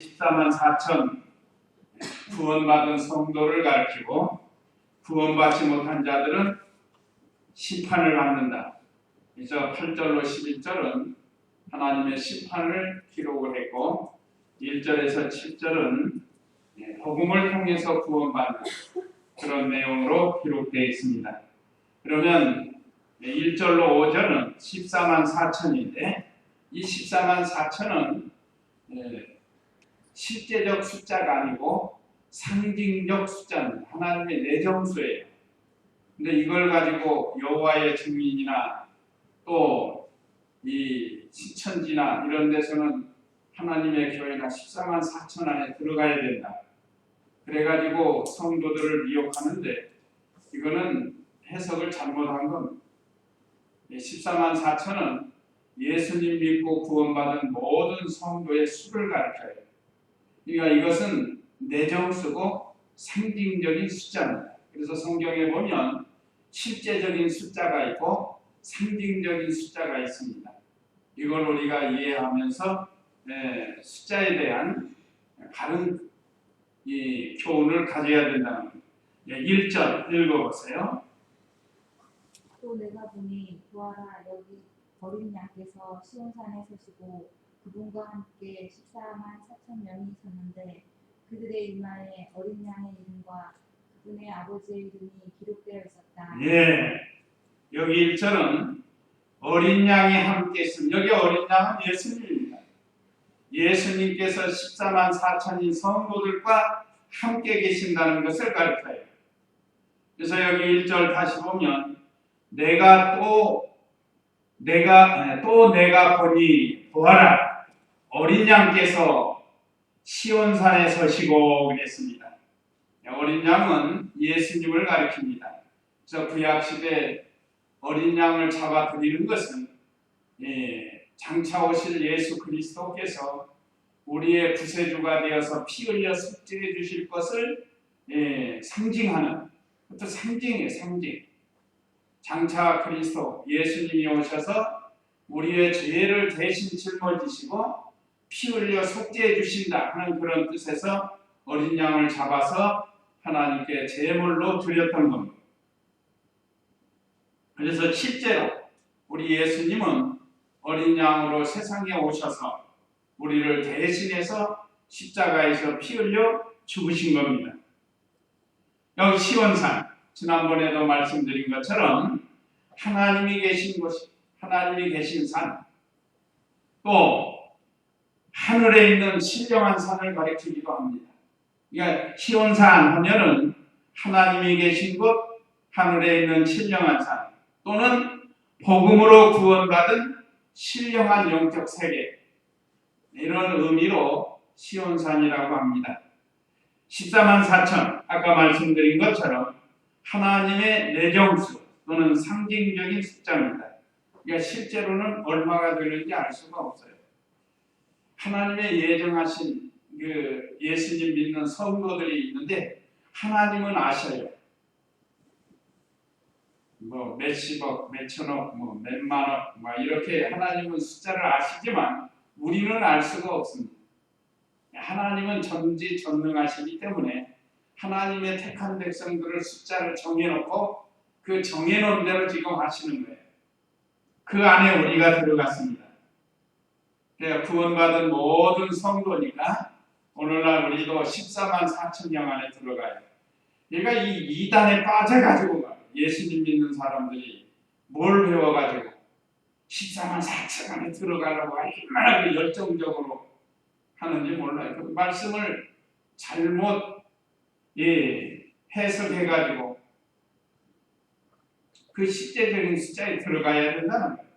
14만 4천 구원받은 성도를 가르치고 구원받지 못한 자들은 심판을 받는다. 그래서 8절로 11절은 하나님의 심판을 기록을 했고 1절에서 7절은 복음을 통해서 구원받는 그런 내용으로 기록되어 있습니다. 그러면 1절로 5절은 14만 4천인데 이 14만 4천은 실제적 숫자가 아니고 상징적 숫자입니다. 하나님의 내정수예요. 근데 이걸 가지고 여호와의 증인이나 또 이 신천지나 이런 데서는 하나님의 교회가 14만 4천 안에 들어가야 된다. 그래가지고 성도들을 미혹하는데 이거는 해석을 잘못한 겁니다. 14만 4천은 예수님 믿고 구원받은 모든 성도의 수를 가르쳐요. 그러니까 이것은 내정수고 상징적인 숫자입니다. 그래서 성경에 보면 실제적인 숫자가 있고 상징적인 숫자가 있습니다. 이걸 우리가 이해하면서 숫자에 대한 바른 이 교훈을 가져야 된다는 겁니다. 1절 읽어보세요. 또 내가 보니 보아라 여기 어린 양께서 시온산에 서시고 그분과 함께 14만 4천 명이 섰는데 그들의 이마에 어린 양의 이름과 그분의 아버지의 이름이 기록되어 있었다. 여기 1절은 어린 양이 함께 있습니다. 여기 어린 양은 예수님입니다. 예수님께서 14만 4천인 성도들과 함께 계신다는 것을 가르쳐요. 그래서 여기 1절 다시 보면 내가 보니 보아라 어린 양께서 시온산에 서시고 그랬습니다. 어린 양은 예수님을 가리킵니다. 그래서 구약시대 어린 양을 잡아 드리는 것은 장차 오실 예수 그리스도께서 우리의 구세주가 되어서 피 흘려 속죄해 주실 것을 상징하는 그것도 상징이에요. 상징. 장차 그리스도 예수님이 오셔서 우리의 죄를 대신 짊어지시고 피 흘려 속죄해 주신다 하는 그런 뜻에서 어린 양을 잡아서 하나님께 제물로 드렸던 겁니다. 그래서 실제로 우리 예수님은 어린 양으로 세상에 오셔서 우리를 대신해서 십자가에서 피 흘려 죽으신 겁니다. 여기 시온산 지난번에도 말씀드린 것처럼 하나님이 계신 곳, 하나님이 계신 산, 또 하늘에 있는 신령한 산을 가리키기도 합니다. 그러니까 시온산 하면은 하나님이 계신 곳, 하늘에 있는 신령한 산, 또는 복음으로 구원받은 신령한 영적 세계, 이런 의미로 시온산이라고 합니다. 14만 4천, 아까 말씀드린 것처럼 하나님의 내정수 또는 상징적인 숫자입니다. 그러니까 실제로는 얼마가 되는지 알 수가 없어요. 하나님의 예정하신 그 예수님 믿는 성도들이 있는데 하나님은 아셔요. 뭐 몇십억, 몇천억, 뭐 몇만억, 뭐 이렇게 하나님은 숫자를 아시지만 우리는 알 수가 없습니다. 하나님은 전지전능하시기 때문에 하나님의 택한 백성들을 숫자를 정해놓고 그 정해놓은 대로 지금 하시는 거예요. 그 안에 우리가 들어갔습니다. 그러니까 구원받은 모든 성도니까 오늘날 우리도 14만 4천 명 안에 들어가요. 그러니까 이 이단에 빠져가지고 예수님 믿는 사람들이 뭘 배워가지고 14만 4천 안에 들어가려고 얼마나 그 열정적으로 하는지 몰라요. 그 말씀을 잘못 해석해가지고 그 실제적인 숫자에 들어가야 된다는 거예요.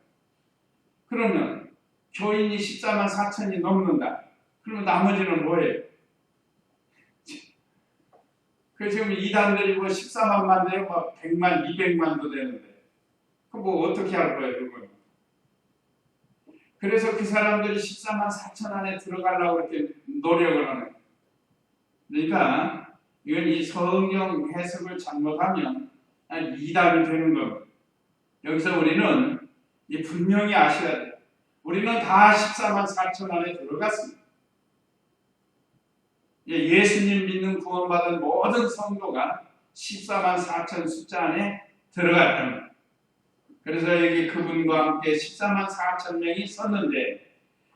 그러면 교인이 14만 4천이 넘는다. 그러면 나머지는 뭐예요? 그 지금 이단들이 뭐 14만만 돼요? 막 100만, 200만도 되는데. 그 뭐 어떻게 할 거예요, 그건? 그래서 그 사람들이 14만 4천 안에 들어가려고 이렇게 노력을 하는 거예요. 그러니까 이건 이 성경 해석을 잘못하면 이단이 되는 겁니다. 여기서 우리는 분명히 아셔야 돼요. 우리는 다 14만 4천 안에 들어갔습니다. 예수님 믿는 구원받은 모든 성도가 14만 4천 숫자 안에 들어갔답니다. 그래서 여기 그분과 함께 14만 4천 명이 섰는데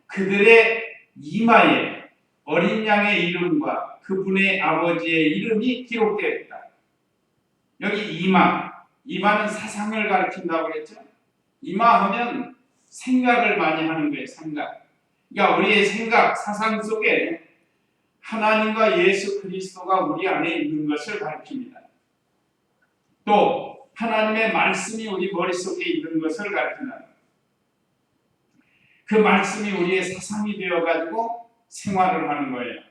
그들의 이마에 어린 양의 이름과 그분의 아버지의 이름이 기록되어 있다. 여기 이마는 사상을 가리킨다고 했죠. 이마하면 생각을 많이 하는 거예요. 생각. 그러니까 우리의 생각, 사상 속에 하나님과 예수 그리스도가 우리 안에 있는 것을 가리킵니다. 또 하나님의 말씀이 우리 머릿속에 있는 것을 가리킨다. 그 말씀이 우리의 사상이 되어가지고 생활을 하는 거예요.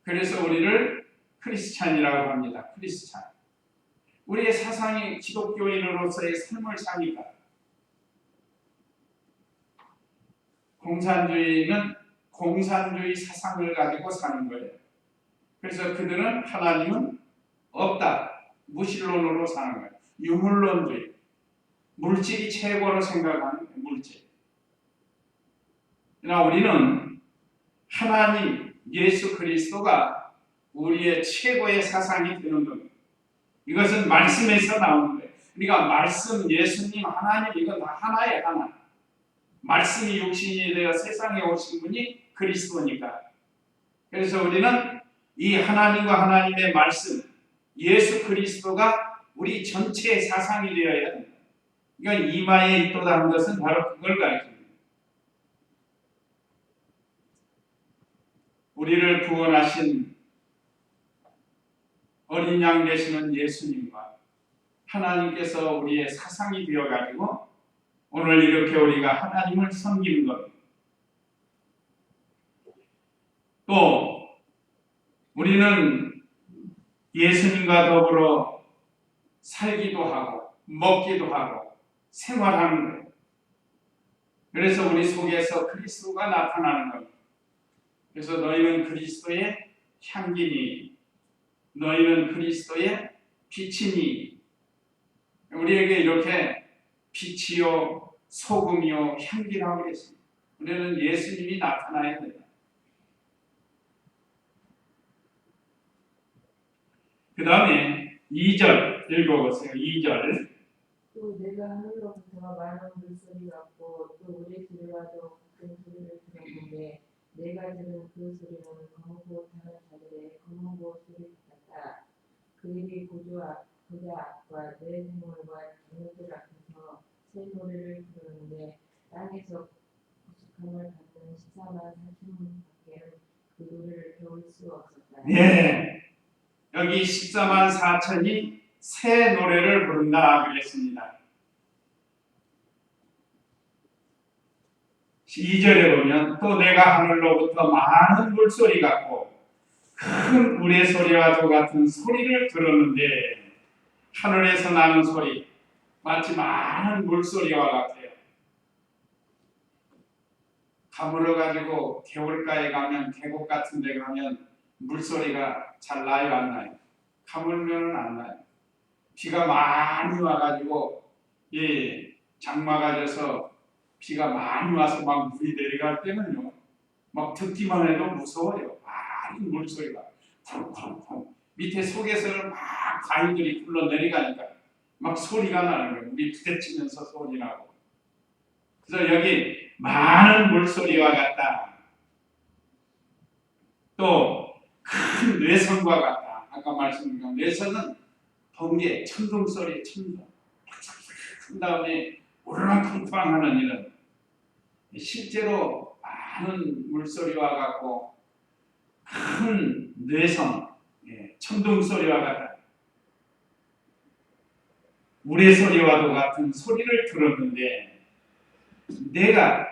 그래서 우리를 크리스찬이라고 합니다. 크리스찬. 우리의 사상이 기독교인으로서의 삶을 사니까. 공산주의는 공산주의 사상을 가지고 사는 거예요. 그래서 그들은 하나님은 없다. 무신론으로 사는 거예요. 유물론주의. 물질이 최고로 생각하는 거예요. 물질. 그러나 우리는 하나님, 예수 그리스도가 우리의 최고의 사상이 되는 겁니다. 이것은 말씀에서 나오는 거예요. 그러니까 말씀, 예수님, 하나님 이건 다 하나예요. 하나. 말씀이 육신이 되어 세상에 오신 분이 그리스도니까. 그래서 우리는 이 하나님과 하나님의 말씀, 예수 그리스도가 우리 전체의 사상이 되어야 합니다. 그러니까 이마에 있도다는 것은 바로 그걸 가르칩니다. 우리를 구원하신 어린 양 되시는 예수님과 하나님께서 우리의 사상이 되어가지고 오늘 이렇게 우리가 하나님을 섬기는 겁니다. 또 우리는 예수님과 더불어 살기도 하고 먹기도 하고 생활하는 거예요. 그래서 우리 속에서 그리스도가 나타나는 겁니다. 그래서 너희는 그리스도의 향기니 너희는 그리스도의 빛이니 우리에게 이렇게 빛이요 소금이요 향기라고 했습니다. 우리는 예수님이 나타나야 된다. 그 다음에 2절 읽어보세요. 2절. 또 내가 하늘로부터 많은 물소리 같고 또 우리 소리와도 같은 소리를 들었는데 내가 들은 그 소리는 검은고 타는 자들의 검은고 소리 같았다. 그들이 보좌 앞과 내 생물과 동료들 앞에서 새 노래를 부르는데 땅에서 구속함을 받는 14만 4천 밖에는 그 노래를 배울 수 없었다. 네. 여기 14만 4천이 새 노래를 부른다 그랬습니다. 2절에 보면 또 내가 하늘로부터 많은 물소리 같고 큰 물의 소리와도 같은 소리를 들었는데 하늘에서 나는 소리 마치 많은 물소리와 같아요. 가물어 가지고 개울가에 가면 계곡 같은 데 가면 물소리가 잘 나요 안 나요? 가물면은 안 나요. 비가 많이 와가지고 장마가 져서 비가 많이 와서 막 물이 내려갈 때는요 막 듣기만 해도 무서워요. 많은 물소리가 탕탕탕 밑에 속에서는 막 가위들이 굴러 내려가니까 막 소리가 나는 거예요. 우리 부대치면서 소리 나고. 그래서 여기 많은 물소리와 같다. 또 큰 뇌성과 같다. 아까 말씀드린 뇌성은 번개, 천둥 소리, 천둥. 큰 다음에 오르락통탕 하는 이런 실제로 많은 물소리와 같고 큰 뇌성, 천둥 소리와 같다. 물의 소리와도 같은 소리를 들었는데 내가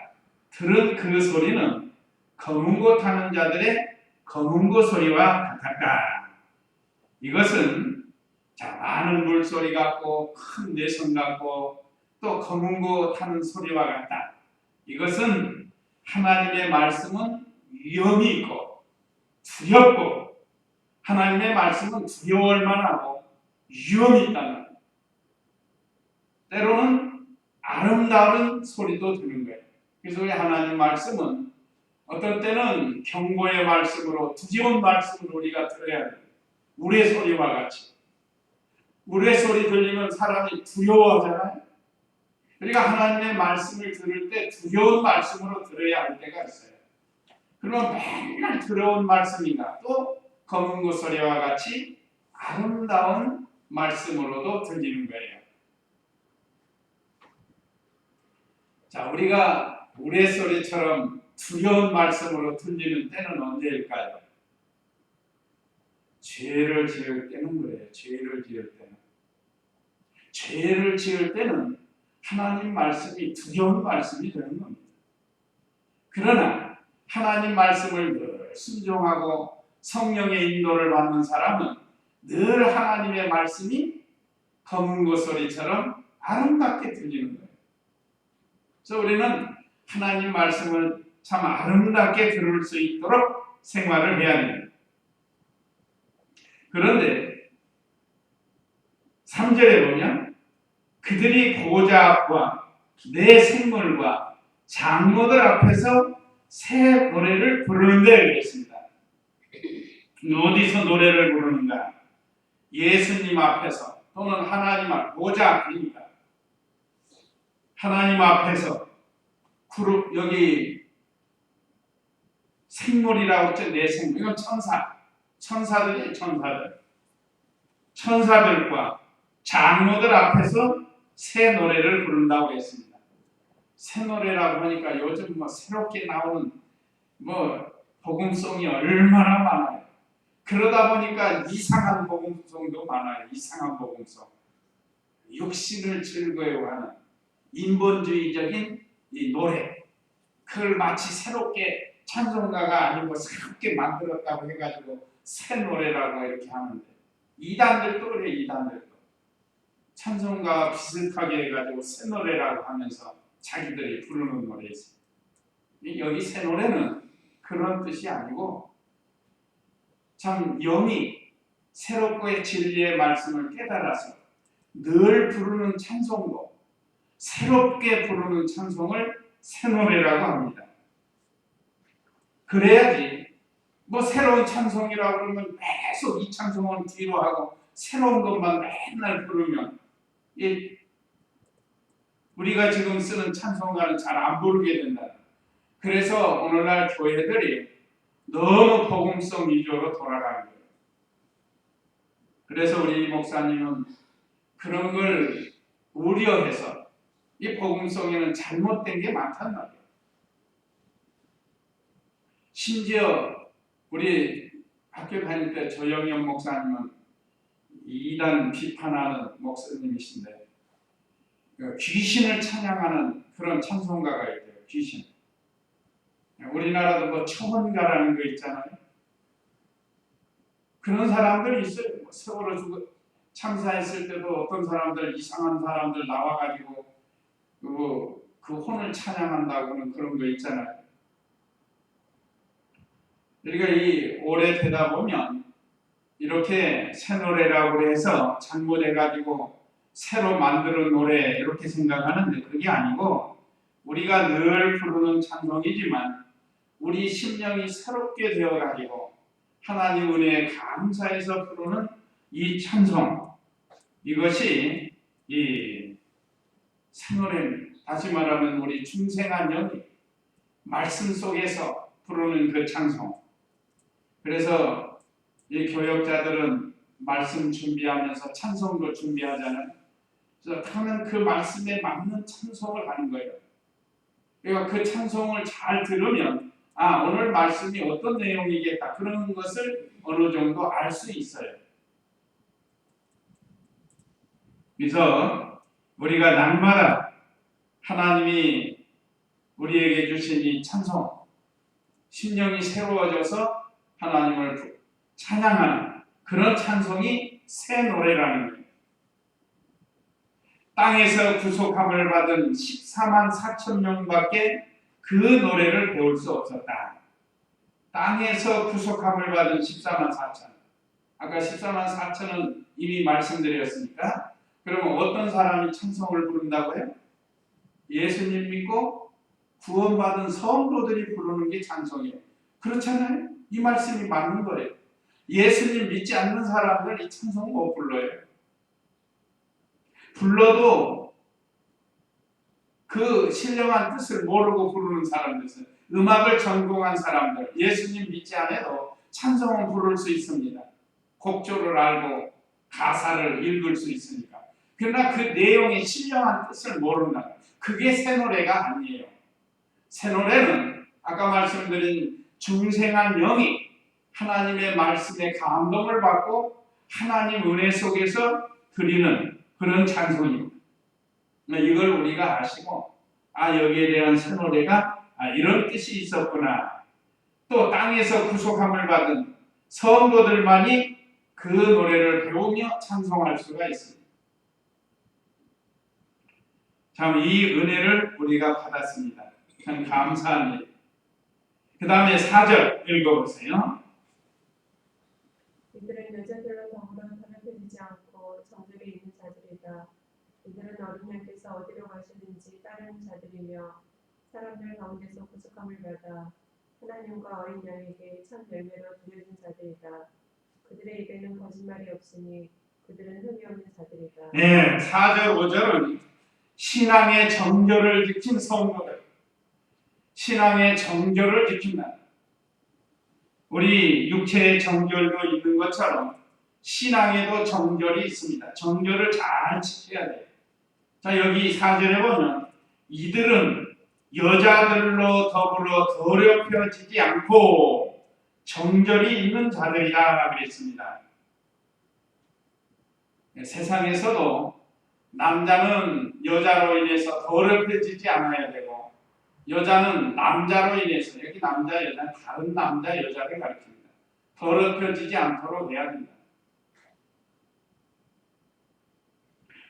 들은 그 소리는 검은고 타는 자들의 검은고 소리와 같았다. 이것은 많은 물소리 같고 큰 뇌성 같고 또 검은고 타는 소리와 같다. 이것은 하나님의 말씀은 위험이 있고 두렵고 하나님의 말씀은 두려울 만하고 위험이 있다는 거예요. 때로는 아름다운 소리도 드는 거예요. 그래서 우리 하나님 말씀은 어떤 때는 경고의 말씀으로 두려운 말씀으로 우리가 들어야 돼요. 우레 소리와 같이. 우레 소리 들리면 사람이 두려워하잖아요. 우리가 하나님의 말씀을 들을 때 두려운 말씀으로 들어야 할 때가 있어요. 그러면 맨날 두려운 말씀인가 또 검은 고소리와 같이 아름다운 말씀으로도 들리는 거예요. 자, 우리가 우레소리처럼 두려운 말씀으로 들리는 때는 언제일까요? 죄를 지을 때는 그래요. 죄를 지을 때는. 죄를 지을 때는 하나님 말씀이 두려운 말씀이 되는 겁니다. 그러나 하나님 말씀을 늘 순종하고 성령의 인도를 받는 사람은 늘 하나님의 말씀이 검은 고소리처럼 아름답게 들리는 거예요. 그래서 우리는 하나님 말씀을 참 아름답게 들을 수 있도록 생활을 해야 됩니다. 그런데 3절에 보면 그들이 보좌 앞과 내 생물과 장로들 앞에서 새 노래를 부르는데 알겠습니다. 어디서 노래를 부르는가? 예수님 앞에서 또는 하나님 앞 보좌 앞입니다. 하나님 앞에서 그룹 여기 생물이라고 했죠. 내 생물. 이건 천사들이 천사들과 장로들 앞에서 새 노래를 부른다고 했습니다. 새 노래라고 하니까 요즘 새롭게 나오는 복음송이 얼마나 많아요. 그러다 보니까 이상한 복음송도 많아요. 이상한 복음송. 육신을 즐거워하는 인본주의적인 이 노래. 그걸 마치 새롭게 찬송가가 아니고 새롭게 만들었다고 해가지고 새 노래라고 이렇게 하는데 이단들도 그래. 이단들도 찬송가 비슷하게 해가지고 새 노래라고 하면서 자기들이 부르는 노래 있어요. 여기 새 노래는 그런 뜻이 아니고 참 영이 새롭고 진리의 말씀을 깨달아서 늘 부르는 찬송도 새롭게 부르는 찬송을 새 노래라고 합니다. 그래야지 새로운 찬송이라고 그러면 계속 이 찬송은 뒤로 하고 새로운 것만 맨날 부르면 우리가 지금 쓰는 찬송가는 잘 안 부르게 된다. 그래서 오늘날 교회들이 너무 복음성 위주로 돌아가는 거예요. 그래서 우리 목사님은 그런 걸 우려해서 이 복음성에는 잘못된 게 많단 말이에요. 심지어 우리 학교 다닐 때 조영현 목사님은 이단 비판하는 목사님이신데 귀신을 찬양하는 그런 찬송가가 있대요. 귀신. 우리나라도 초혼가라는 거 있잖아요. 그런 사람들이 있어요. 세월호 참사했을 때도 어떤 사람들 이상한 사람들 나와가지고 그 혼을 찬양한다고는 그런 거 있잖아요. 우리가 이 오래되다 보면 이렇게 새 노래라고 해서 잘못해가지고 새로 만드는 노래 이렇게 생각하는데 그게 아니고 우리가 늘 부르는 찬송이지만 우리 심령이 새롭게 되어가지고 하나님 은혜에 감사해서 부르는 이 찬송 이것이 이 새 노래입니다. 다시 말하면 우리 중생한 영이 말씀 속에서 부르는 그 찬송. 그래서 이 교역자들은 말씀 준비하면서 찬송도 준비하잖아요. 그래서 하면 그 말씀에 맞는 찬송을 하는 거예요. 그러니까 그 찬송을 잘 들으면 오늘 말씀이 어떤 내용이겠다 그런 것을 어느 정도 알 수 있어요. 그래서 우리가 날마다 하나님이 우리에게 주신 이 찬송 심령이 새로워져서 하나님을 찬양하는 그런 찬송이 새 노래라는 거예요. 땅에서 구속함을 받은 14만 4천 명밖에 그 노래를 배울 수 없었다. 땅에서 구속함을 받은 14만 4천. 아까 14만 4천은 이미 말씀드렸으니까 그러면 어떤 사람이 찬송을 부른다고요? 예수님 믿고 구원받은 성도들이 부르는 게 찬송이에요. 그렇잖아요? 이 말씀이 맞는 거예요. 예수님 믿지 않는 사람들 이 찬송 못 불러요. 불러도 그 신령한 뜻을 모르고 부르는 사람들, 음악을 전공한 사람들, 예수님 믿지 않아도 찬송은 부를 수 있습니다. 곡조를 알고 가사를 읽을 수 있으니까. 그러나 그 내용의 신령한 뜻을 모른다. 그게 새 노래가 아니에요. 새 노래는 아까 말씀드린 중생한 영이 하나님의 말씀에 감동을 받고 하나님 은혜 속에서 드리는 그런 찬송입니다. 이걸 우리가 아시고 여기에 대한 새 노래가 이런 뜻이 있었구나. 또 땅에서 구속함을 받은 성도들만이 그 노래를 배우며 찬송할 수가 있습니다. 참 이 은혜를 우리가 받았습니다. 참 감사한 일. 그 다음에 4절 읽어보세요. 이들은 여자들로 더불어 더럽혀지지 않고 정결이 있는 자들이다. 이들은 어린 양께서 어디로 가시는지 따르는 자들이며 사람들 가운데서 구속함을 받아 하나님과 어린 양에게 첫 열매로 드려진 자들이다. 그들의 입에는 거짓말이 없으니 그들은 흠이 없는 자들이다. 네, 4절 5절은 신앙의 정결을 지킨 성도들, 신앙의 정결을 지킨다. 우리 육체의 정결도 있는 것처럼 신앙에도 정결이 있습니다. 정결을 잘 지켜야 돼요. 자, 여기 4절에 보면 이들은 여자들로 더불어 더럽혀지지 않고 정결이 있는 자들이라 그랬습니다. 세상에서도 남자는 여자로 인해서 더럽혀지지 않아야 되고 여자는 남자로 인해서, 여기 남자 여자는 다른 남자 여자를 가리킵니다. 더럽혀지지 않도록 해야 된다.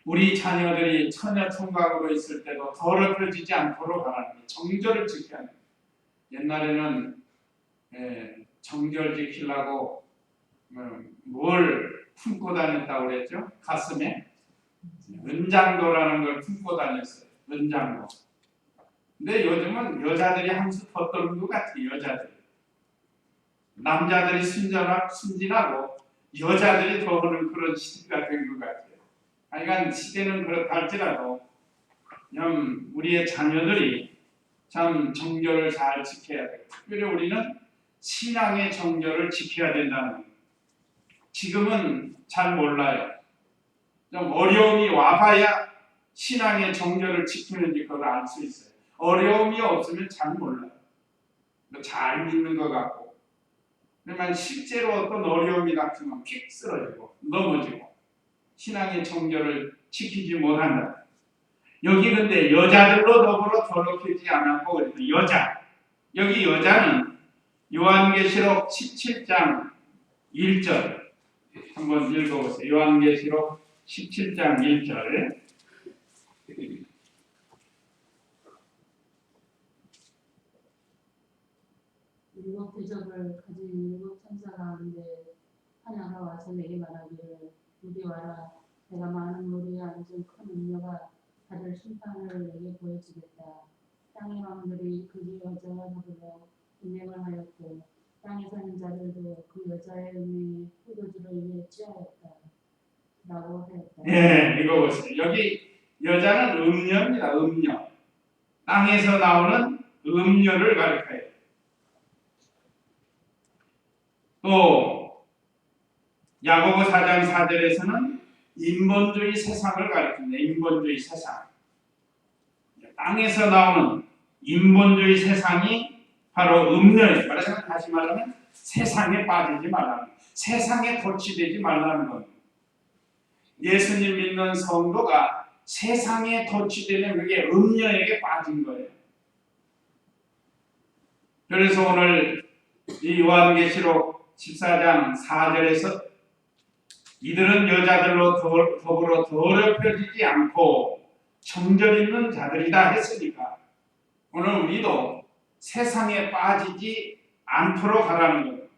우리 자녀들이 처녀 총각으로 있을 때도 더럽혀지지 않도록 하라는 게 정결을 지켜야 합니다. 옛날에는 정결 지키려고 뭘 품고 다녔다고 그랬죠? 가슴에 은장도라는 걸 품고 다녔어요. 은장도. 근데 요즘은 여자들이 한 수 더 떠는 것 같아요. 여자들. 남자들이 순진하고 여자들이 더 하는 그런 시대가 된 것 같아요. 그러니까 시대는 그렇다 할지라도 그냥 우리의 자녀들이 참 정결을 잘 지켜야 돼요. 특별히 우리는 신앙의 정결을 지켜야 된다는 거예요. 지금은 잘 몰라요. 좀 어려움이 와봐야 신앙의 정결을 지키는지 그걸 알 수 있어요. 어려움이 없으면 잘 몰라요. 잘 믿는 것 같고. 그러면 실제로 어떤 어려움이 닥치면 픽 쓰러지고 넘어지고 신앙의 정결을 지키지 못한다. 여기 근데 여자들로 더불어 더럽히지 않았고 그래서 여자. 여기 여자는 요한계시록 17장 1절 한번 읽어보세요. 요한계시록 17장 1절 일곱 대접을 가진 일곱 천사 가운데 하나가 와서 내게 말하기를 이리 와라. 내가 많은 무리에 앉은 큰 음녀가 받을 심판을 내게 보여주겠다. 땅의 왕들이 그 여자와 더불어 인행을 하였고 땅에 사는 자들도 그 여자의 음행이 포도주로 인해 취하였다. 라고 하였다. 예, 읽어보세요. 여기 여자는 음녀입니다. 음녀. 땅에서 나오는 음녀를 가리켜요. 또 야고보 4장 4절에서는 인본주의 세상을 가리킵니다. 인본주의 세상. 땅에서 나오는 인본주의 세상이 바로 음녀예요. 말하자면 다시 말하면 세상에 빠지지 말라는 거예요. 세상에 도취되지 말라는 겁니다. 예수님 믿는 성도가 세상에 도취되는 그게 음녀에게 빠진 거예요. 그래서 오늘 이 요한계시록 14장 4절에서 이들은 여자들로 더불어 더럽혀지지 않고 정절 있는 자들이다 했으니까 오늘 우리도 세상에 빠지지 않도록 하라는 거예요.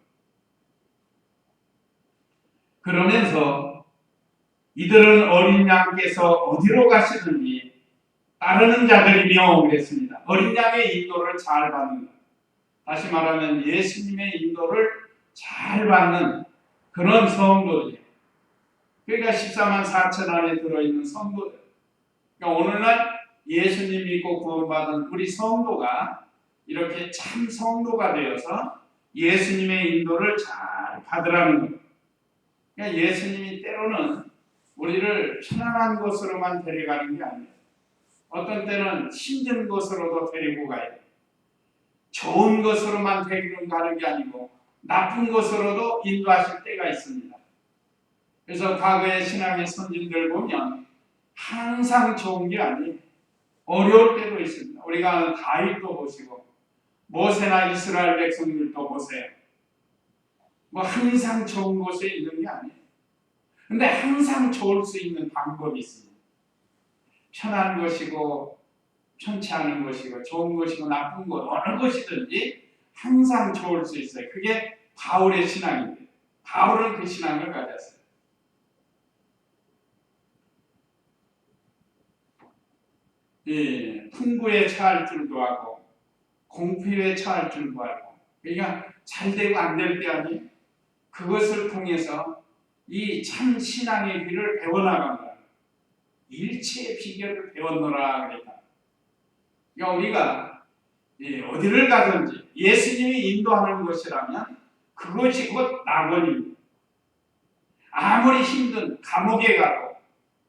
그러면서 이들은 어린 양께서 어디로 가시든지 따르는 자들이며 그랬습니다. 어린 양의 인도를 잘 받는 것. 다시 말하면 예수님의 인도를 잘 받는 그런 성도들. 그러니까 14만 4천 안에 들어있는 성도들. 그러니까 오늘날 예수님 믿고 구원받은 우리 성도가 이렇게 참 성도가 되어서 예수님의 인도를 잘 받으라는 것. 그러니까 예수님이 때로는 우리를 편안한 곳으로만 데려가는 게 아니에요. 어떤 때는 힘든 곳으로도 데리고 가요. 좋은 것으로만 데리고 가는 게 아니고 나쁜 것으로도 인도하실 때가 있습니다. 그래서 과거의 신앙의 선진들 보면 항상 좋은 게 아니에요. 어려울 때도 있습니다. 우리가 다윗도 보시고 모세나 이스라엘 백성들도 보세요. 뭐 항상 좋은 곳에 있는 게 아니에요. 근데 항상 좋을 수 있는 방법이 있습니다. 편한 것이고 편치 않은 것이고 좋은 것이고 나쁜 것 어느 것이든지 항상 좋을 수 있어요. 그게 바울의 신앙입니다. 바울은 그 신앙을 가졌어요. 풍부에 처할 줄도 알고 공평에 처할 줄도 알고 그러니까 잘 되고 안 될 때 아니에요. 그것을 통해서 이 참 신앙의 길을 배워나간다. 일체의 비결을 배웠노라 그랬다. 그러니까 우리가 어디를 가든지 예수님이 인도하는 것이라면 그것이 곧 낙원입니다. 아무리 힘든 감옥에 가도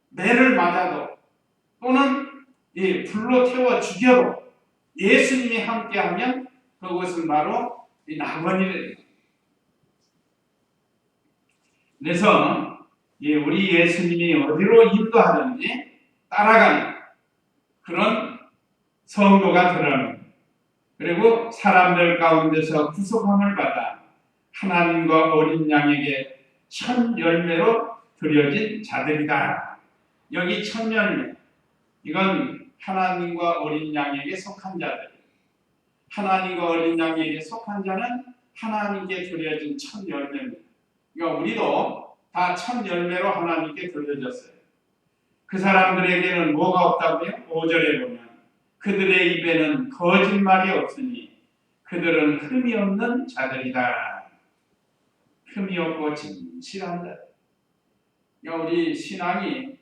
매를 맞아도 또는 불로 태워 죽여도 예수님이 함께하면 그것은 바로 이 낙원이래요. 그래서 우리 예수님이 어디로 인도하든지 따라가는 그런 성도가 되라는 거예요. 그리고 사람들 가운데서 구속함을 받아 하나님과 어린 양에게 첫 열매로 드려진 자들이다. 여기 첫 열매, 이건 하나님과 어린 양에게 속한 자들. 하나님과 어린 양에게 속한 자는 하나님께 드려진 첫 열매입니다. 그러니까 우리도 다 첫 열매로 하나님께 드려졌어요. 그 사람들에게는 뭐가 없다고요? 5절에 보면 그들의 입에는 거짓말이 없으니 그들은 흠이 없는 자들이다. 흠이 없고 진실한 자. 그러니까 우리 신앙이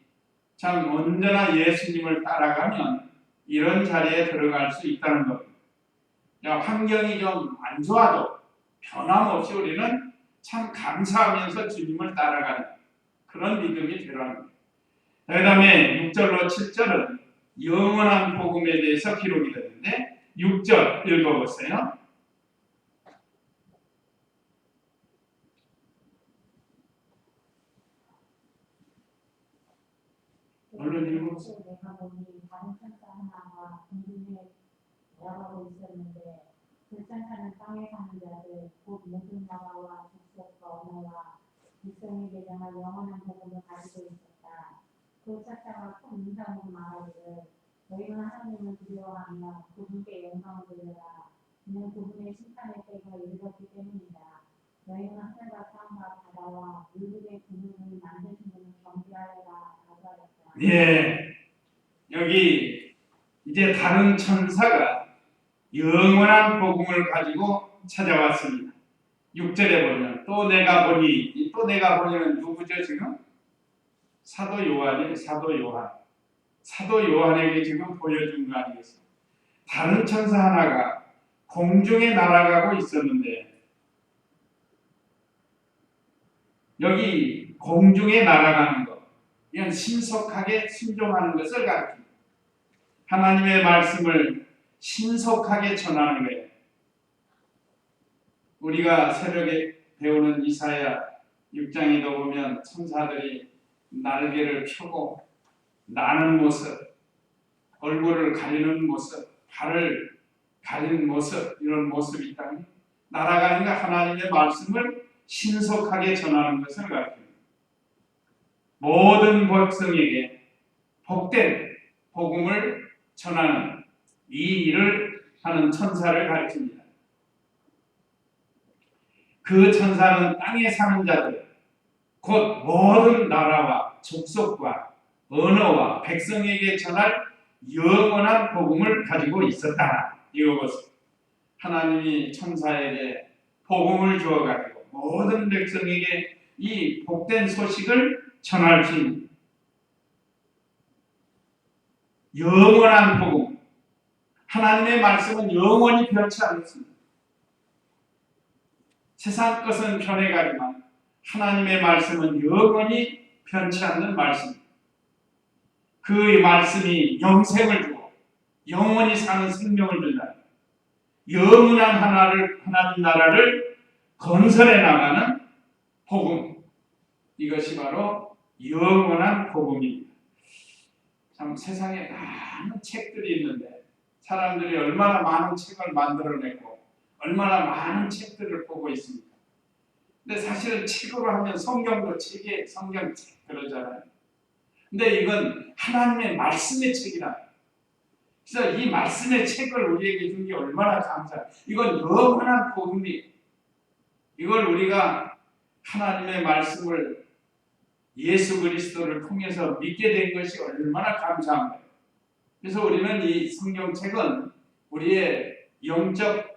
참 언제나 예수님을 따라가면 이런 자리에 들어갈 수 있다는 겁니다. 환경이 좀 안 좋아도 변함없이 우리는 참 감사하면서 주님을 따라가는 그런 믿음이 되라는 거예요. 그 다음에 6절로 7절은 영원한 복음에 대해서 기록이 되는데 6절 읽어보세요. 얼른 읽어보세요. 내가 보니 다른 천사 하나가 공중에 날아가고 있었는데 그 천사는 땅에 사는 자들 곧 모든 나라와 족속과 언어와 백성에게 정할 영원한 복음을 가지고 있었다. 그 천사가 큰 음성으로 말하기를 너희는 하나님을 두려워하며 그분께 영광을 돌려라. 이는 그분의 심판의 때가 이르렀기 때문이다. 너희는 하늘과 땅과 바다와 물들의 그물을 만드신 분을 경배하여라. 라고 하였다. 여기 이제 다른 천사가 영원한 복음을 가지고 찾아왔습니다. 6절에 보면 또 내가 보니는 누구죠 지금? 사도 요한이에요. 사도 요한에게 지금 보여준 거 아니겠어요? 다른 천사 하나가 공중에 날아가고 있었는데 여기 공중에 날아가는 것 이건 신속하게 순종하는 것을 가르칩니다. 하나님의 말씀을 신속하게 전하는 거예요. 우리가 새벽에 배우는 이사야 6장에도 보면 천사들이 날개를 펴고 나는 모습, 얼굴을 가리는 모습, 발을 가리는 모습 이런 모습이 있다니 날아가니까 하나님의 말씀을 신속하게 전하는 것을 가르칩니다. 모든 백성에게 복된 복음을 전하는 이 일을 하는 천사를 가르칩니다. 그 천사는 땅에 사는 자들, 곧 모든 나라와 족속과 언어와 백성에게 전할 영원한 복음을 가지고 있었다. 이것을 하나님이 천사에게 복음을 주어가지고 모든 백성에게 이 복된 소식을 전할 수 있는 영원한 복음. 하나님의 말씀은 영원히 변치 않습니다. 세상 것은 변해가지만 하나님의 말씀은 영원히 변치 않는 말씀입니다. 그 말씀이 영생을 주고 영원히 사는 생명을 준다. 영원한 하나님 나라를 건설해 나가는 복음. 이것이 바로 영원한 복음입니다. 참 세상에 많은 책들이 있는데 사람들이 얼마나 많은 책을 만들어내고 얼마나 많은 책들을 보고 있습니까? 근데 사실은 책으로 하면 성경도 책이에요. 성경책 그러잖아요. 근데 이건 하나님의 말씀의 책이라. 그래서 이 말씀의 책을 우리에게 준 게 얼마나 감사해요. 이건 영원한 복음이에요. 이걸 우리가 하나님의 말씀을 예수 그리스도를 통해서 믿게 된 것이 얼마나 감사한 거예요. 그래서 우리는 이 성경책은 우리의 영적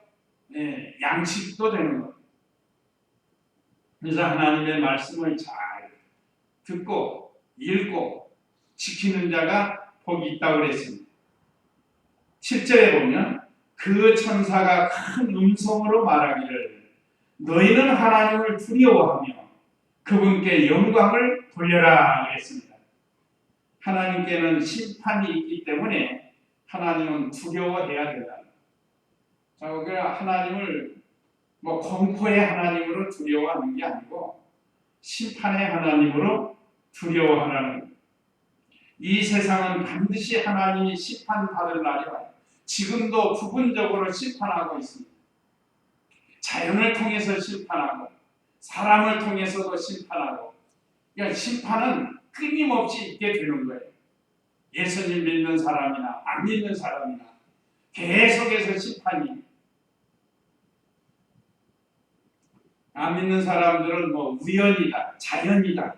양식도 되는 거예요. 그래서 하나님의 말씀을 잘 듣고 읽고 지키는 자가 복이 있다고 그랬습니다. 7절에 보면 그 천사가 큰 음성으로 말하기를 너희는 하나님을 두려워하며 그분께 영광을 돌려라 그랬습니다. 하나님께는 심판이 있기 때문에 하나님은 두려워해야 된다. 자, 우리가 하나님을 공포의 하나님으로 두려워하는 게 아니고 심판의 하나님으로 두려워하라는 거예요. 이 세상은 반드시 하나님이 심판받을 날이 와요. 지금도 부분적으로 심판하고 있습니다. 자연을 통해서 심판하고 사람을 통해서도 심판하고, 그러니까 심판은 끊임없이 있게 되는 거예요. 예수님 믿는 사람이나 안 믿는 사람이나 계속해서 심판이. 안 믿는 사람들은 우연이다, 자연이다,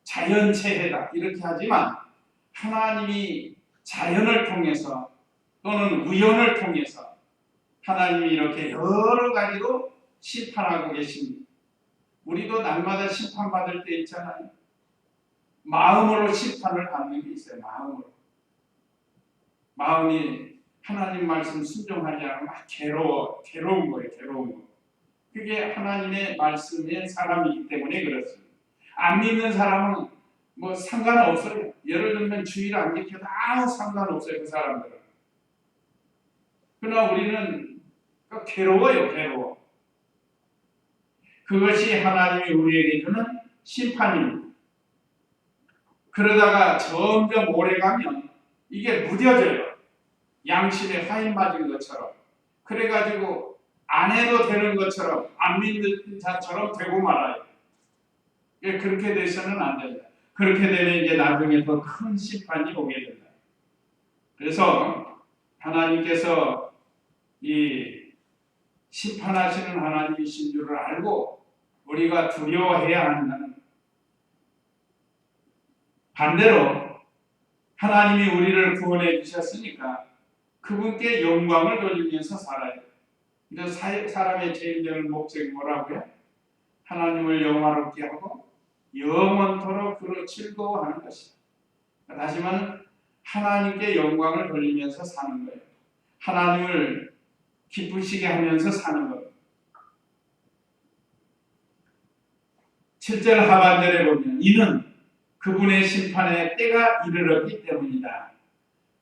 자연체해다 이렇게 하지만 하나님이 자연을 통해서 또는 우연을 통해서 하나님이 이렇게 여러 가지로 심판하고 계십니다. 우리도 날마다 심판받을 때 있잖아요. 마음으로 심판을 받는 게 있어요. 마음이 하나님 말씀 순종하지 않으면 막 괴로운 거예요. 괴로운 거. 그게 하나님의 말씀의 사람이기 때문에 그렇습니다. 안 믿는 사람은 상관없어요. 예를 들면 주의를 안 지켜도 아무 상관없어요. 그 사람들은. 그러나 우리는 괴로워요. 괴로워. 그것이 하나님이 우리에게 주는 심판입니다. 그러다가 점점 오래가면 이게 무뎌져요. 양심에 화인 맞은 것처럼. 그래가지고 안 해도 되는 것처럼 안 믿는 자처럼 되고 말아요. 그렇게 돼서는 안 된다. 그렇게 되면 이제 나중에 더 큰 심판이 오게 된다. 그래서 하나님께서 이 심판하시는 하나님이신 줄을 알고 우리가 두려워해야 한다는. 반대로 하나님이 우리를 구원해 주셨으니까 그분께 영광을 돌리면서 살아야 돼요. 그래서 사람의 제일 되는 목적이 뭐라고요? 하나님을 영화롭게 하고 영원토록 그로 즐거워하는 것이다. 다시 말하면 하나님께 영광을 돌리면서 사는 거예요. 하나님을 기쁘시게 하면서 사는 거예요. 7절 하반절에 보면 이는 그분의 심판의 때가 이르렀기 때문이다.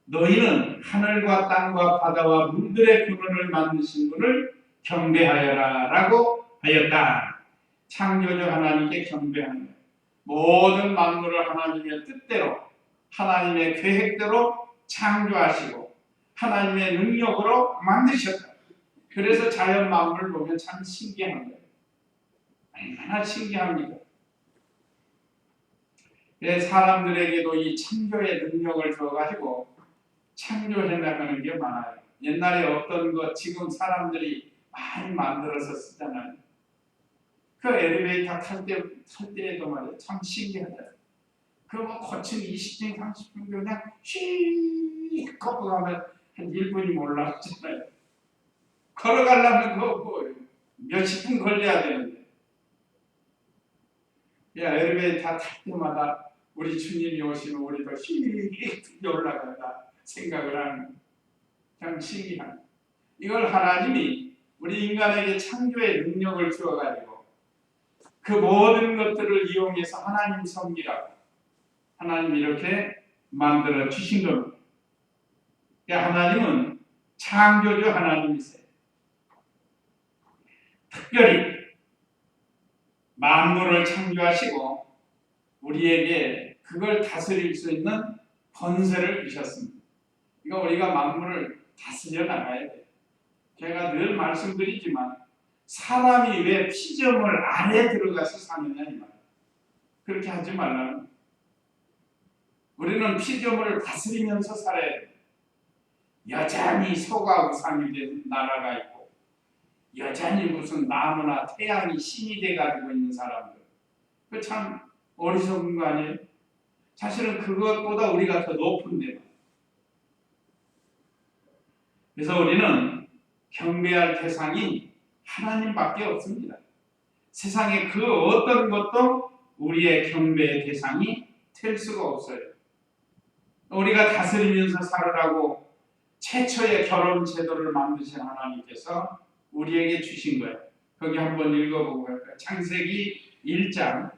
너희는 하늘과 땅과 바다와 물들의 근원을 만드신 분을 경배하여라 라고 하였다. 창조주 하나님께 경배하는 거예요. 모든 만물을 하나님의 뜻대로 하나님의 계획대로 창조하시고 하나님의 능력으로 만드셨다. 그래서 자연 만물을 보면 참 신기한 거예요. 얼마나 신기합니다. 사람들에게도 이 창조의 능력을 줘가지고 창조해 나가는 게 많아요. 옛날에 어떤 것 지금 사람들이 많이 만들어서 쓰잖아요. 그 엘리베이터 탈 때에도 말이에요. 참 신기하다. 그뭐 거친 20분, 30분 그냥 휙 걸어가면 한 1분이 몰랐잖아요. 걸어가려면 그거 몇십 분 걸려야 되는데. 야, 엘리베이터 탈 때마다 우리 주님이 오시면 우리도 휙 올라간다 생각을 하는, 참 신기한. 이걸 하나님이 우리 인간에게 창조의 능력을 주어가지고 그 모든 것들을 이용해서 하나님 섬기라고 하나님 이렇게 만들어 주신 겁니다. 하나님은 창조주 하나님이세요. 특별히 만물을 창조하시고 우리에게 그걸 다스릴 수 있는 권세를 주셨습니다. 이거 우리가 만물을 다스려 나가야 돼요. 제가 늘 말씀드리지만 사람이 왜 피조물 안에 들어가서 사느냐 이 말. 그렇게 하지 말라는. 우리는 피조물을 다스리면서 살아야 돼요. 여전히 소가 우상이 된 나라가 있고 여전히 무슨 나무나 태양이 신이 돼가지고 있는 사람들. 그 참 어리석은 거 아니에요? 사실은 그것보다 우리가 더 높은데. 그래서 우리는 경배할 대상이 하나님밖에 없습니다. 세상에 그 어떤 것도 우리의 경배의 대상이 될 수가 없어요. 우리가 다스리면서 살으라고 최초의 결혼 제도를 만드신 하나님께서 우리에게 주신 거예요. 거기 한번 읽어보고 갈까요? 창세기 1장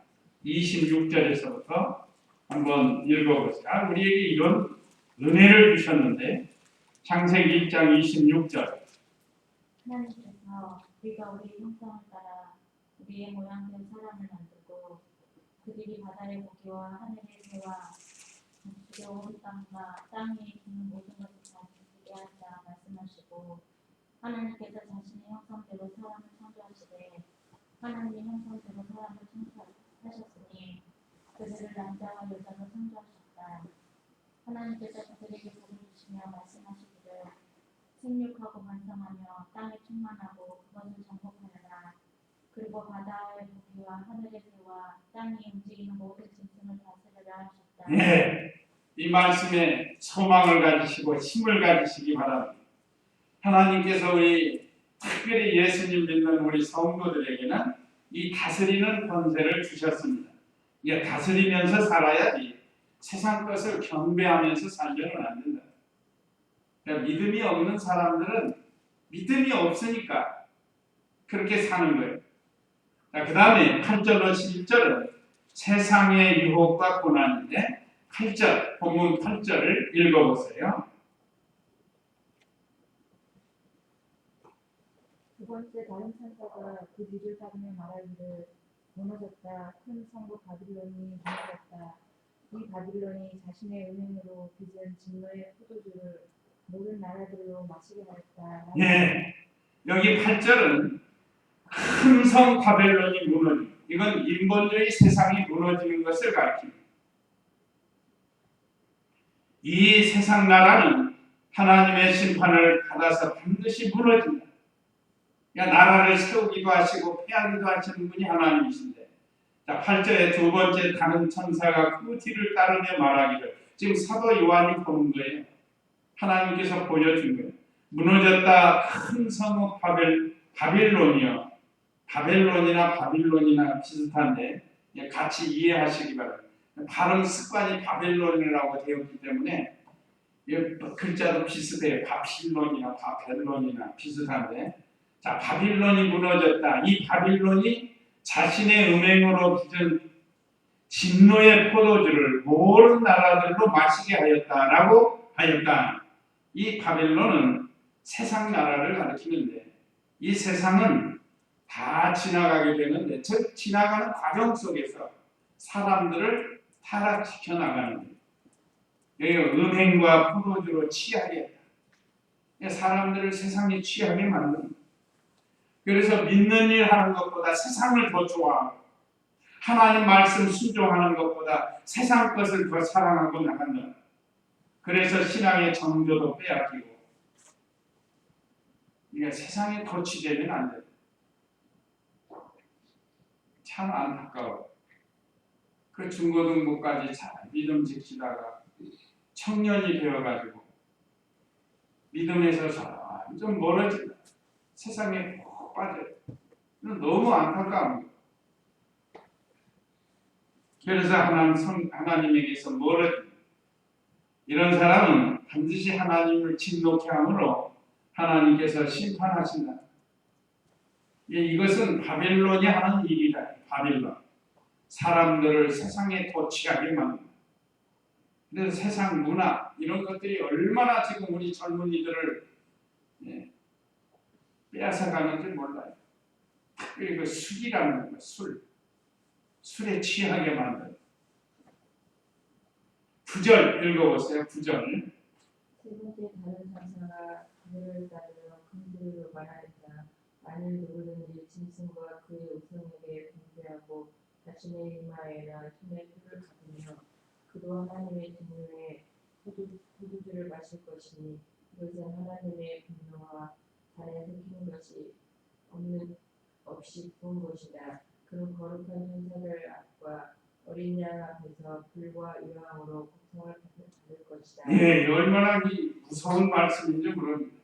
26절에서부터 한번 읽어보세요. 우리에게 이런 은혜를 주셨는데 창세기 1장 26절. 하나님께서 우리가 우리의 형상을 따라 우리의 모양대로 사람을 만들고 그들이 바다의 고기와 하늘의 새와 주의 온 땅과 땅 위에 있는 모든 것을 다스리게 하자 말씀하시고 하나님께서 자신의 형상대로 사람을 창조하시되 하나님의 형상대로 사람을 창조하셨으니 그들을 남자와 여자로 창조하셨다. 하나님께서 그들에게 복을 주시며 말씀하시기를 생육하고 번성하며 땅에 충만하고 그것을 정복하여라. 그리고 바다의 고기와 하늘의 새와 땅이 움직이는 모든 짐승을 다스리라 하셨다. 네, 이 말씀에 소망을 가지시고 힘을 가지시기 바랍니다. 하나님께서 우리 특별히 예수님 믿는 우리 성도들에게는 이 다스리는 권세를 주셨습니다. 이게 다스리면서 살아야지 세상 것을 경배하면서 살려는 안 된다. 그러니까 믿음이 없는 사람들은 믿음이 없으니까 그렇게 사는 거예요. 그 다음에 8절로 11절은 세상의 유혹과 고난인데 8절, 본문 8절을 읽어보세요. 두 번째 다른 천사가 그 뒤를 따르며 말하기를 무너졌다. 큰 성부 바빌론이 무너졌다. 이 바빌론이 자신의 은행으로 빚은 진노의 포도주를 모든 나라들로 마시게 하였다. 예, 여기 8절은 큰 성 바벨론이 무너지는, 이건 인본주의 세상이 무너지는 것을 가리킵니다. 이 세상 나라는 하나님의 심판을 받아서 반드시 무너진다. 그러니까 나라를 세우기도 하시고 패하기도 하시는 분이 하나님이신데, 자 8절에 두 번째 다른 천사가 그 뒤를 따르며 말하기를, 지금 사도 요한이 보는 거예요. 하나님께서 보여준 거예요. 무너졌다 큰 성읍 바빌론이요. 바빌론이나 비슷한데 같이 이해하시기 바랍니다. 발음 습관이 바빌론이라고 되었기 때문에 글자도 비슷해요. 바빌론이나 비슷한데, 자 바빌론이 무너졌다. 이 바빌론이 자신의 음행으로 빚은 진노의 포도주를 모든 나라들로 마시게 하였다라고 하였다. 이 바빌론은 세상 나라를 가리키는데, 이 세상은 다 지나가게 되는데 저 지나가는 과정 속에서 사람들을 타락시켜 나가는 거예요. 음행과 포도주로 취하게 했다. 사람들을 세상에 취하게 만드는 거예요. 그래서 믿는 일 하는 것보다 세상을 더 좋아하고 하나님 말씀 순종하는 것보다 세상 것을 더 사랑하고 나간다. 그래서 신앙의 정조도 빼앗기고, 이게 세상에 거치되면 안 돼. 참 안타까워. 그 중고등부까지 잘 믿음 지키다가 청년이 되어가지고 믿음에서 점점 멀어진다. 세상에 푹 빠져요. 너무 안타까운 거예요. 그래서 하나님에게서 멀어진다. 이런 사람은 반드시 하나님을 진노케 함으로 하나님께서 심판하신다. 이것은 바벨론이 하는 일이다. 바벨론. 사람들을 세상에 도취하게 만든다. 그래서 세상 문화 이런 것들이 얼마나 지금 우리 젊은이들을 빼앗아가는지 몰라요. 특별히 그 술이라는 거, 술에 취하게 만든. 9절 읽어보세요. 9절. 세 번째 다른 천사가 그들을 따르며 큰 소리로 말하였다. 만일 누구든지 짐승과 그의 우상에게 분배하고 자신의 이마에나 손에 표를 받으며 그도 하나님의 진노의 포도주를 마실 것이니 이것은 하나님의 분노와 달에 섞이는 것이 없이 부은 것이다. 그런 거룩한 천사들 앞과 어린 양 앞에서 불과 유황으로 고통을 받을 것이다. 네, 얼마나 무서운 말씀인지 모릅니다.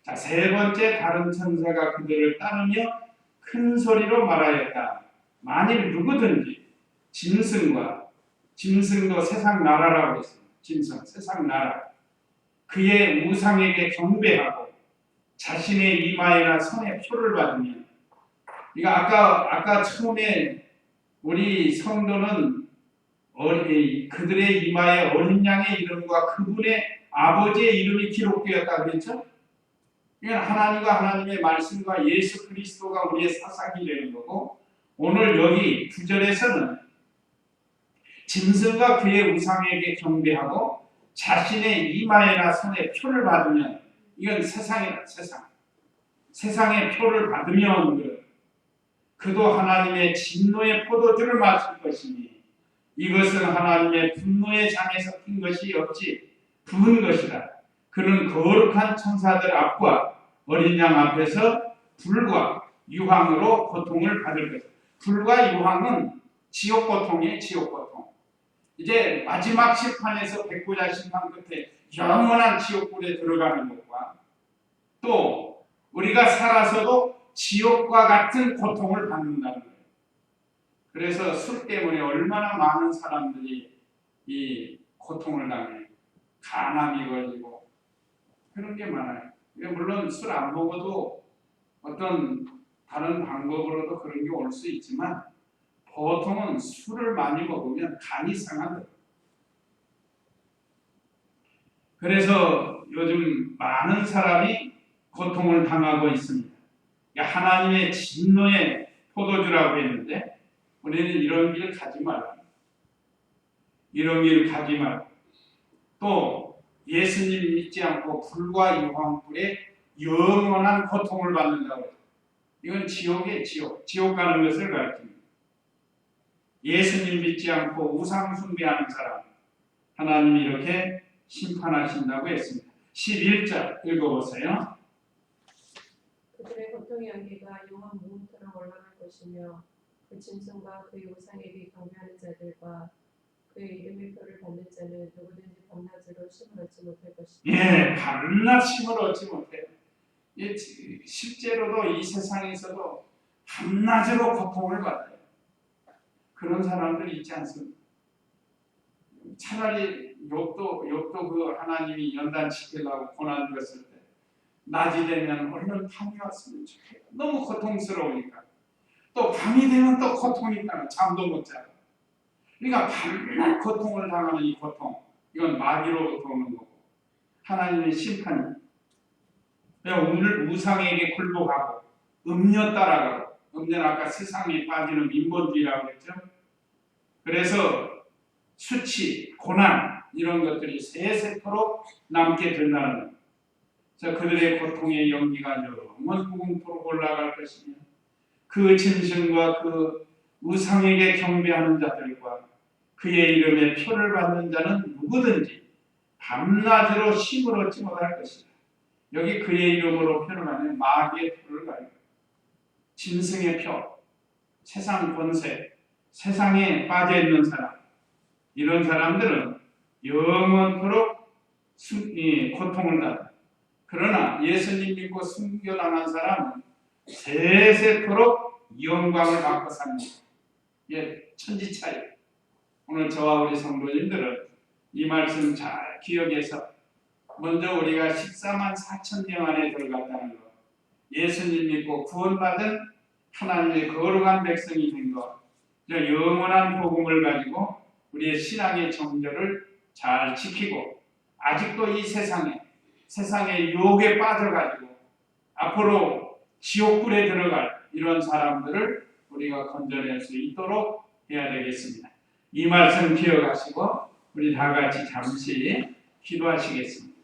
자, 세 번째 다른 천사가 그들을 따르며 큰 소리로 말하였다. 만일 누구든지 짐승도 세상 나라라고 했습니다. 짐승, 세상 나라. 그의 우상에게 경배하고 자신의 이마에나 손에 표를 받으면, 이거 아까 처음에 우리 성도는 그들의 이마에 어린 양의 이름과 그분의 아버지의 이름이 기록되었다 그랬죠? 이건 하나님과 하나님의 말씀과 예수 그리스도가 우리의 사상이 되는 거고, 오늘 여기 9절에서는 짐승과 그의 우상에게 경배하고 자신의 이마에나 손에 표를 받으면, 이건 세상이다. 세상의 표를 받으면 그도 하나님의 진노의 포도주를 마실 것이니 이것은 하나님의 분노의 장에 섞인 것이 없이 부은 것이다. 그는 거룩한 천사들 앞과 어린 양 앞에서 불과 유황으로 고통을 받을 것이다. 불과 유황은 지옥 고통이에요. 지옥 고통. 이제 마지막 심판에서 백보자 심판 끝에 영원한 지옥불에 들어가는 것과 또 우리가 살아서도 지옥과 같은 고통을 받는다는 거예요. 그래서 술 때문에 얼마나 많은 사람들이 이 고통을 당해요. 간암이 걸리고 그런 게 많아요. 물론 술 안 먹어도 어떤 다른 방법으로도 그런 게 올 수 있지만 보통은 술을 많이 먹으면 간이 상하더라고요. 그래서 요즘 많은 사람이 고통을 당하고 있습니다. 하나님의 진노의 포도주라고 했는데 우리는 이런 길 가지 말고, 이런 길 가지 말고, 또 예수님 믿지 않고 불과 유황불에 영원한 고통을 받는다고 해요. 이건 지옥이에요. 지옥 가는 것을 가르칩니다. 예수님 믿지 않고 우상 숭배하는 사람 하나님이 이렇게 심판하신다고 했습니다. 11절 읽어보세요. 그들의 고통의 연기가 용한 무음처럼 올라갈 것이며 그 짐승과 그의 우상에게 경배하는 자들과 그의 이름의 표를 받는 자는 누구든지 밤낮으로 쉼을 얻지 못할 것이다. 밤낮 쉼을 얻지 못해요. 실제로도 이 세상에서도 밤낮으로 고통을 받아요. 그런 사람들이 있지 않습니까? 차라리 욥도 그 하나님이 연단시키려고 고난 줬을 때 낮이 되면 얼른 밤이 왔으면 좋겠다. 너무 고통스러우니까. 또 밤이 되면 또 고통이 있다가 잠도 못 자고. 그러니까 밤낮 고통을 당하는 이 고통, 이건 마귀로부터 오는 거고 하나님의 심판이. 오늘 우상에게 굴복하고 음료 따라가고, 음료는 아까 세상에 빠지는 민본주의라고 했죠. 그래서 수치, 고난 이런 것들이 세세토록 남게 된다는 거예요. 그래서 그들의 고통의 연기가 영원 무궁토록 올라갈 것이며 그 짐승과 그 우상에게 경배하는 자들과 그의 이름에 표를 받는 자는 누구든지 밤낮으로 쉼을 얻지 못할 것이다. 여기 그의 이름으로 표를 받는 마귀의 표를 가요. 짐승의 표, 세상 권세, 세상에 빠져 있는 사람, 이런 사람들은 영원토록 고통을 받아. 그러나 예수님 믿고 순교당한 사람은 세세토록 영광을 받고 삽니다. 예, 천지 차이. 오늘 저와 우리 성도님들은 이 말씀 잘 기억해서 먼저 우리가 14만 4천 명 안에 들어갔다는 것, 예수님 믿고 구원받은 하나님의 거룩한 백성이 된 것, 영원한 복음을 가지고 우리의 신앙의 정절을 잘 지키고 아직도 이 세상의 유혹에 빠져가지고 앞으로 지옥불에 들어갈 이런 사람들을 우리가 건져낼 수 있도록 해야 되겠습니다. 이 말씀 기억하시고 우리 다 같이 잠시 기도하시겠습니다.